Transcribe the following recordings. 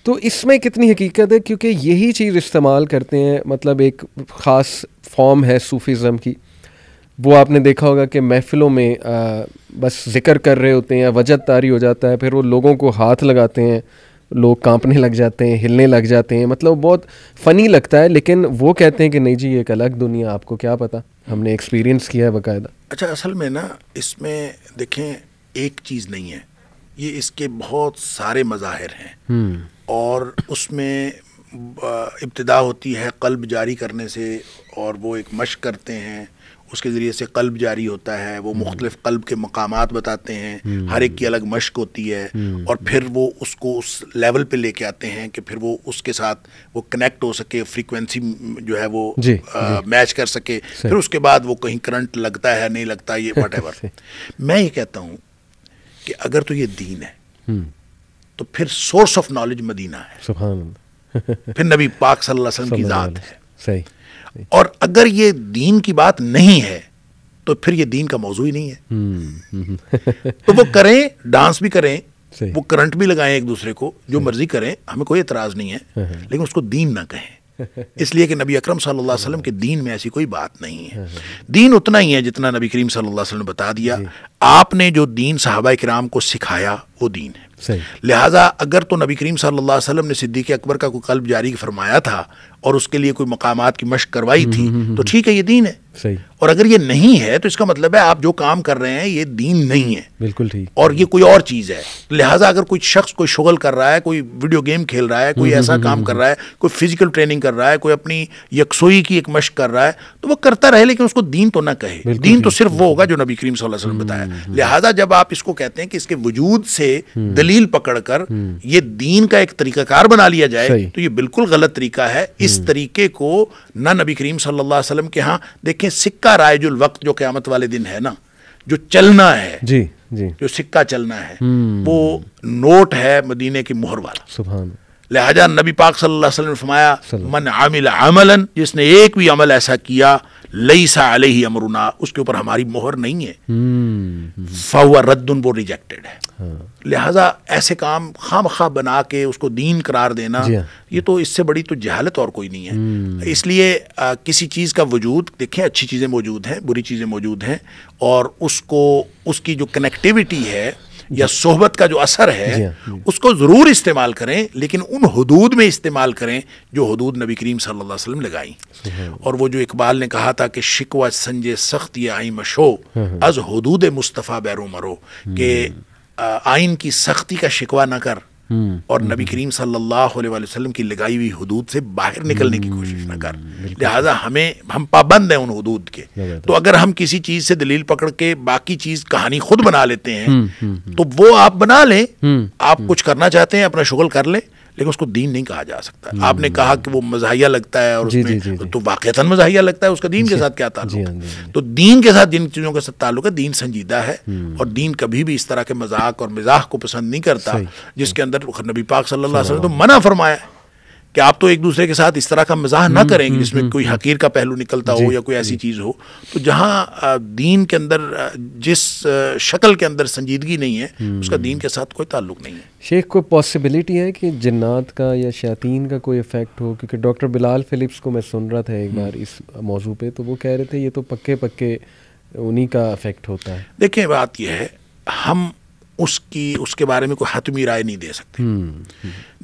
تو اس میں کتنی حقیقت ہے؟ کیونکہ یہی چیز استعمال کرتے ہیں، مطلب ایک خاص فارم ہے صوفیزم کی، وہ آپ نے دیکھا ہوگا کہ محفلوں میں بس ذکر کر رہے ہوتے ہیں، وجد طاری ہو جاتا ہے، پھر وہ لوگوں کو ہاتھ لگاتے ہیں، لوگ کانپنے لگ جاتے ہیں، ہلنے لگ جاتے ہیں، مطلب بہت فنی لگتا ہے، لیکن وہ کہتے ہیں کہ نہیں جی یہ ایک الگ دنیا، آپ کو کیا پتہ، ہم نے ایکسپیرینس کیا ہے باقاعدہ. اچھا اصل میں نا اس میں دیکھیں ایک چیز نہیں ہے، یہ اس کے بہت سارے مظاہر ہیں، اور اس میں ابتدا ہوتی ہے قلب جاری کرنے سے، اور وہ ایک مشق کرتے ہیں، اس کے ذریعے سے قلب جاری ہوتا ہے، وہ مختلف قلب کے مقامات بتاتے ہیں، ہر ایک کی الگ مشق ہوتی ہے، اور پھر وہ اس کو اس لیول پہ لے کے آتے ہیں کہ پھر وہ اس کے ساتھ وہ کنیکٹ ہو سکے، فریکوینسی جو ہے وہ میچ کر سکے، پھر اس کے بعد وہ کہیں کرنٹ لگتا ہے نہیں لگتا، یہ واٹ ایور. میں یہ کہتا ہوں کہ اگر تو یہ دین ہے تو پھر سورس آف نالج مدینہ ہے، سبحان اللہ، پھر نبی پاک صلی اللہ علیہ وسلم کی ذات ہے. صحیح. اور اگر یہ دین کی بات نہیں ہے تو پھر یہ دین کا موضوع ہی نہیں ہے. تو وہ کریں، ڈانس بھی کریں، وہ کرنٹ بھی لگائیں ایک دوسرے کو، جو مرضی کریں، ہمیں کوئی اعتراض نہیں ہے، لیکن اس کو دین نہ کہیں، اس لیے کہ نبی اکرم صلی اللہ علیہ وسلم کے دین میں ایسی کوئی بات نہیں ہے. دین اتنا ہی ہے جتنا نبی کریم صلی اللہ علیہ وسلم نے بتا دیا. آپ نے جو دین صحابہ کرام کو سکھایا وہ دین ہے. لہٰذا اگر تو نبی کریم صلی اللہ علیہ وسلم نے صدیق اکبر کا کوئی قلب جاری فرمایا تھا اور اس کے لیے کوئی مقامات کی مشق کروائی تھی تو ٹھیک ہے، یہ دین ہے. اور اگر یہ نہیں ہے تو اس کا مطلب ہے آپ جو کام کر رہے ہیں یہ دین نہیں ہے، بالکل ٹھیک، اور یہ کوئی اور چیز ہے. لہٰذا اگر کوئی شخص کوئی شغل کر رہا ہے، کوئی ویڈیو گیم کھیل رہا ہے، کوئی ایسا کام کر رہا ہے، کوئی فزیکل ٹریننگ کر رہا ہے، کوئی اپنی یکسوئی کی ایک مشق کر رہا ہے، تو وہ کرتا رہے، لیکن اس کو دین تو نہ کہے. دین تو صرف وہ ہوگا جو نبی کریم صلی اللہ علیہ وسلم نے بتایا. لہٰذا جب آپ اس کو کہتے ہیں کہ اس کے وجود سے دلیل پکڑ کر یہ دین کا ایک طریقہ کار بنا لیا جائے تو یہ بالکل غلط طریقہ ہے. اس طریقے کو نہ نبی کریم صلی اللہ علیہ وسلم کے ہاں دیکھیں، سکہ رائج الوقت جو قیامت والے دن ہے نا، جو چلنا ہے، جو سکہ چلنا ہے، وہ نوٹ ہے مدینے کی مہر والا. سبحان. لہذا نبی پاک صلی اللہ علیہ وسلم نے فرمایا من عمل عملا، جس نے ایک بھی عمل ایسا کیا لیس علیہ امرنا، اس کے اوپر ہماری مہر نہیں ہے، فہو رد، وہ ریجیکٹڈ ہے. لہذا ایسے کام خواہ مخواہ بنا کے اس کو دین قرار دینا، یہ تو اس سے بڑی تو جہالت اور کوئی نہیں ہے. اس لیے کسی چیز کا وجود دیکھیں، اچھی چیزیں موجود ہیں، بری چیزیں موجود ہیں، اور اس کو اس کی جو کنیکٹیوٹی ہے یا صحبت کا جو اثر ہے اس کو ضرور استعمال کریں، لیکن ان حدود میں استعمال کریں جو حدود نبی کریم صلی اللہ علیہ وسلم لگائیں. اور وہ جو اقبال نے کہا تھا کہ شکوہ سنجے سخت یہ آئیں مشو، از حدود مصطفیٰ بیرو مرو، کہ آئین کی سختی کا شکوہ نہ کر اور نبی کریم صلی اللہ علیہ وسلم کی لگائی ہوئی حدود سے باہر نکلنے کی کوشش نہ کر. لہٰذا ہم پابند ہیں ان حدود کے. تو اگر ہم کسی چیز سے دلیل پکڑ کے باقی چیز کہانی خود بنا لیتے ہیں تو وہ آپ بنا لیں، آپ کچھ کرنا چاہتے ہیں اپنا شغل کر لیں، لیکن اس کو دین نہیں کہا جا سکتا. آپ نے کہا کہ وہ مزاحیہ لگتا ہے، اور اس میں تو واقعتاً مزاحیہ لگتا ہے، اس کا دین کے ساتھ کیا تعلق؟ تو دین کے ساتھ جن چیزوں کے ساتھ تعلق ہے، دین سنجیدہ ہے، اور دین کبھی بھی اس طرح کے مذاق اور مزاح کو پسند نہیں کرتا، جس کے اندر نبی پاک صلی اللہ علیہ وسلم تو منع فرمایا ہے کہ آپ تو ایک دوسرے کے ساتھ اس طرح کا مزاح نہ کریں جس میں کوئی حقیر کا پہلو نکلتا ہو یا کوئی ایسی چیز ہو. تو جہاں دین کے اندر جس شکل کے اندر سنجیدگی نہیں ہے، اس کا دین کے ساتھ کوئی تعلق نہیں ہے. شیخ، کوئی پاسبلٹی ہے کہ جنات کا یا شیاطین کا کوئی افیکٹ ہو؟ کیونکہ ڈاکٹر بلال فلپس کو میں سن رہا تھا ایک بار اس موضوع پہ، تو وہ کہہ رہے تھے یہ تو پکے انہی کا افیکٹ ہوتا ہے. دیکھیں بات یہ ہے، ہم اس کے بارے میں کوئی حتمی رائے نہیں دے سکتے.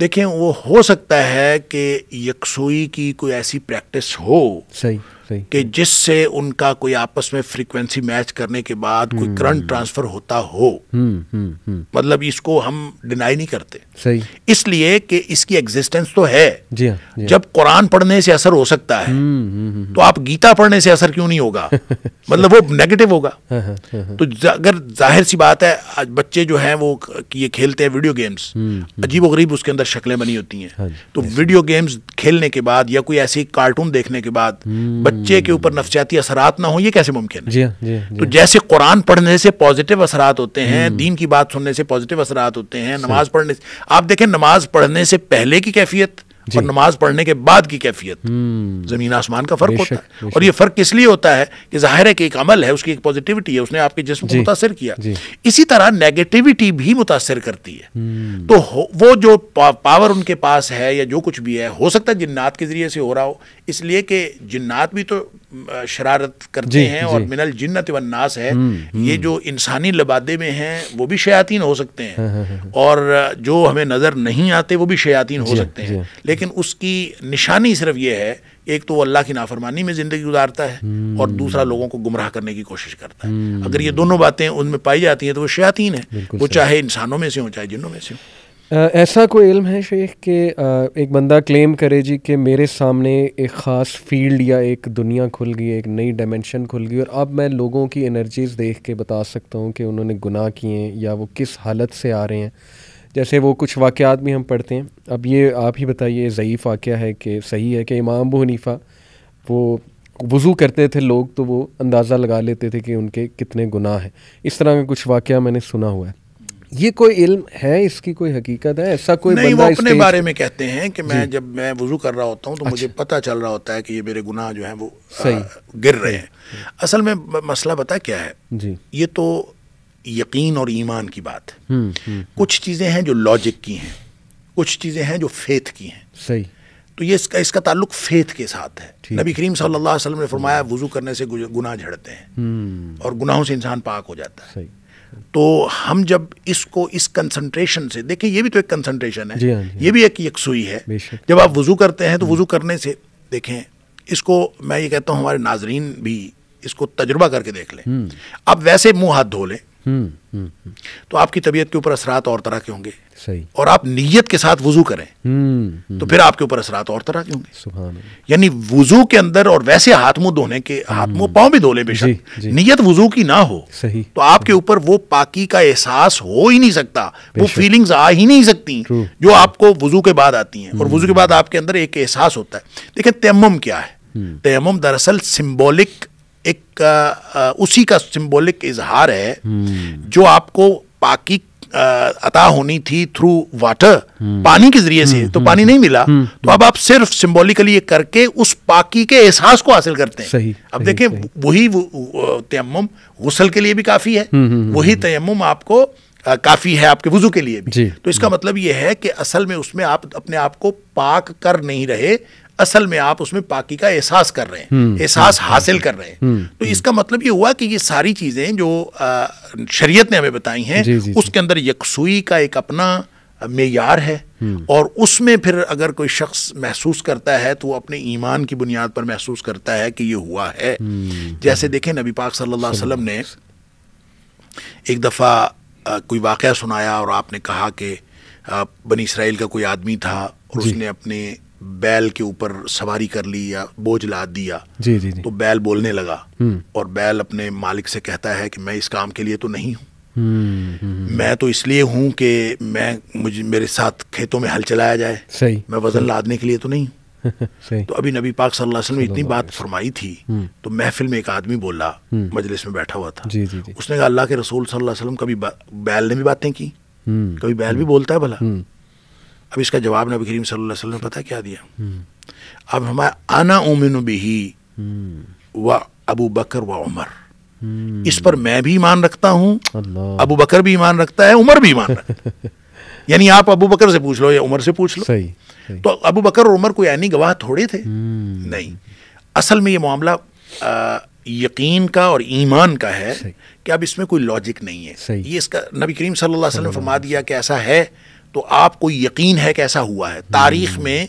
دیکھیں وہ ہو سکتا ہے کہ یکسوئی کی کوئی ایسی پریکٹس ہو کہ جس سے ان کا کوئی آپس میں فریکوینسی میچ کرنے کے بعد کوئی کرنٹ ٹرانسفر ہوتا ہو. مطلب اس کو ہم ڈینائی نہیں کرتے، اس لیے کہ اس کی ایگزسٹنس تو ہے. جب قرآن پڑھنے سے اثر ہو سکتا ہے تو آپ گیتا پڑھنے سے اثر کیوں نہیں ہوگا؟ مطلب وہ نیگیٹو ہوگا. تو اگر ظاہر سی بات ہے، آج بچے جو ہیں وہ یہ کھیلتے ہیں ویڈیو گیمز، عجیب و غریب اس کے اندر شکلیں بنی ہوتی ہیں. تو ویڈیو گیمز کھیلنے کے بعد یا کوئی ایسی کارٹون دیکھنے کے بعد بچے کے اوپر نفسیاتی اثرات نہ ہوں، یہ کیسے ممکن ہے؟ تو جیسے قرآن پڑھنے سے پازیٹیو اثرات ہوتے ہیں، دین کی بات سننے سے پازیٹیو اثرات ہوتے ہیں، نماز پڑھنے سے، آپ دیکھیں نماز پڑھنے سے پہلے کی کیفیت اور نماز پڑھنے کے بعد کی کیفیت زمین آسمان کا فرق ہوتا ہے. اور یہ فرق کس لیے ہوتا ہے کہ ظاہر ہے کہ ایک عمل ہے, اس کی ایک پازیٹیوٹی ہے, اس نے آپ کے جسم کو متاثر کیا. اسی طرح نیگیٹیوٹی بھی متاثر کرتی ہے. تو وہ جو پاور ان کے پاس ہے یا جو کچھ بھی ہے, ہو سکتا ہے جنات کے ذریعے سے ہو رہا ہو, اس لیے کہ جنات بھی تو شرارت کرتے ہیں, اور من الجنت والناس ہے, یہ جو انسانی لبادے میں ہیں وہ بھی شیاطین ہو سکتے ہیں, اور جو ہمیں نظر نہیں آتے وہ بھی شیاطین ہو سکتے ہیں. لیکن اس کی نشانی صرف یہ ہے, ایک تو وہ اللہ کی نافرمانی میں زندگی گزارتا ہے, اور دوسرا لوگوں کو گمراہ کرنے کی کوشش کرتا ہے. اگر یہ دونوں باتیں ان میں پائی جاتی ہیں تو وہ شیاطین ہیں, وہ چاہے انسانوں میں سے ہوں چاہے جنوں میں سے ہوں. ایسا کوئی علم ہے شیخ کہ ایک بندہ کلیم کرے جی کہ میرے سامنے ایک خاص فیلڈ یا ایک دنیا کھل گئی, ایک نئی ڈائمینشن کھل گئی, اور اب میں لوگوں کی انرجیز دیکھ کے بتا سکتا ہوں کہ انہوں نے گناہ کیے ہیں یا وہ کس حالت سے آ رہے ہیں. جیسے وہ کچھ واقعات بھی ہم پڑھتے ہیں. اب یہ آپ ہی بتائیے ضعیف واقعہ ہے کہ صحیح ہے کہ امام ابو حنیفہ وہ وضو کرتے تھے لوگ تو وہ اندازہ لگا لیتے تھے کہ ان کے کتنے گناہ ہیں. اس طرح کا کچھ واقعہ میں نے سنا ہوا ہے. یہ کوئی علم ہے, اس کی کوئی حقیقت ہے؟ ایسا کوئی نہیں, بندہ وہ اپنے بارے میں کہتے ہیں کہ میں جب میں وضو کر رہا ہوتا ہوں تو مجھے پتہ چل رہا ہوتا ہے کہ یہ میرے گناہ جو ہیں وہ گر رہے ہیں. اصل میں مسئلہ پتہ کیا ہے جی, یہ تو یقین اور ایمان کی بات ہے. کچھ چیزیں ہیں جو لاجک کی ہیں, کچھ چیزیں ہیں جو فیتھ کی ہیں. صحیح. تو یہ اس کا تعلق فیتھ کے ساتھ ہے. نبی کریم صلی اللہ علیہ وسلم نے فرمایا وضو کرنے سے گناہ جھڑتے ہیں اور گناہوں سے انسان پاک ہو جاتا ہے. تو ہم جب اس کو اس کنسنٹریشن سے دیکھیں, یہ بھی تو ایک کنسنٹریشن ہے, یہ بھی ایک یکسوئی ہے. جب آپ وضو کرتے ہیں تو وضو کرنے سے دیکھیں, اس کو میں یہ کہتا ہوں ہمارے ناظرین بھی اس کو تجربہ کر کے دیکھ لیں. آپ ویسے منہ ہاتھ دھو لیں تو آپ کی طبیعت کے اوپر اثرات اور طرح کے ہوں گے. صحیح. اور آپ نیت کے ساتھ وضو کریں تو پھر آپ کے اوپر اثرات اور طرح کے ہوں گے. سبحان اللہ. یعنی وضو کے اندر, اور ویسے ہاتھ منہ دھونے کے, ہاتھ منہ پاؤں بھی دھو لیں بے شک, نیت وضو کی نہ ہو تو آپ کے اوپر وہ پاکی کا احساس ہو ہی نہیں سکتا, وہ فیلنگز آ ہی نہیں سکتی جو آپ کو وضو کے بعد آتی ہیں. اور وضو کے بعد آپ کے اندر ایک احساس ہوتا ہے. دیکھیں تیمم کیا ہے, تیمم دراصل سمبولک ایک اسی کا سمبولک اظہار ہے جو آپ کو پاکی عطا ہونی تھی تھرو واٹر, پانی کے ذریعے سے, تو پانی نہیں ملا تو اب آپ صرف سمبولیکلی یہ کر کے اس پاکی کے احساس کو حاصل کرتے ہیں. اب دیکھیں وہی تیمم غسل کے لیے بھی کافی ہے, وہی تیمم آپ کو کافی ہے آپ کے وضو کے لیے بھی. تو اس کا مطلب یہ ہے کہ اصل میں اس میں آپ اپنے آپ کو پاک کر نہیں رہے, اصل میں آپ اس میں پاکی کا احساس کر رہے ہیں, احساس حاصل کر رہے ہیں. تو اس کا مطلب یہ ہوا کہ یہ ساری چیزیں جو شریعت نے ہمیں بتائی ہیں اس کے اندر یکسوئی کا ایک اپنا معیار ہے, اور اس میں پھر اگر کوئی شخص محسوس کرتا ہے تو وہ اپنے ایمان کی بنیاد پر محسوس کرتا ہے کہ یہ ہوا ہے. جیسے دیکھیں نبی پاک صلی اللہ علیہ وسلم نے ایک دفعہ کوئی واقعہ سنایا اور آپ نے کہا کہ بنی اسرائیل کا کوئی آدمی تھا اور اس نے اپنے بیل کے اوپر سواری کر لی یا بوجھ لاد دیا. تو بیل بولنے لگا, اور بیل اپنے مالک سے کہتا ہے کہ میں اس کام کے لیے تو نہیں ہوں, میں تو اس لیے ہوں کہ میرے ساتھ کھیتوں میں ہل چلایا جائے, میں وزن لادنے کے لیے تو نہیں ہوں. تو ابھی نبی پاک صلی اللہ علیہ وسلم نے اتنی بات فرمائی تھی تو محفل میں ایک آدمی بولا, مجلس میں بیٹھا ہوا تھا, اس نے کہا اللہ کے رسول صلی اللہ علیہ وسلم کبھی بیل نے بھی باتیں کی, کبھی بیل بھی بولتا ہے بھلا؟ اب اس کا جواب نبی کریم صلی اللہ علیہ وسلم نے پتہ کیا دیا؟ اب ہمارا انا اومن بہی و ابو بکر و عمر, اس پر میں بھی ایمان رکھتا ہوں, ابو بکر بھی ایمان رکھتا ہے, عمر بھی ایمان رکھتا ہے. یعنی آپ ابو بکر سے پوچھ لو یا عمر سے پوچھ لو, تو ابو بکر اور عمر کوئی عینی گواہ تھوڑے تھے, نہیں. اصل میں یہ معاملہ یقین کا اور ایمان کا ہے کہ اب اس میں کوئی لاجک نہیں ہے. یہ اس کا نبی کریم صلی اللہ علیہ وسلم نے فرما دیا کہ ایسا ہے, تو آپ کو یقین ہے کہ ایسا ہوا ہے. تاریخ میں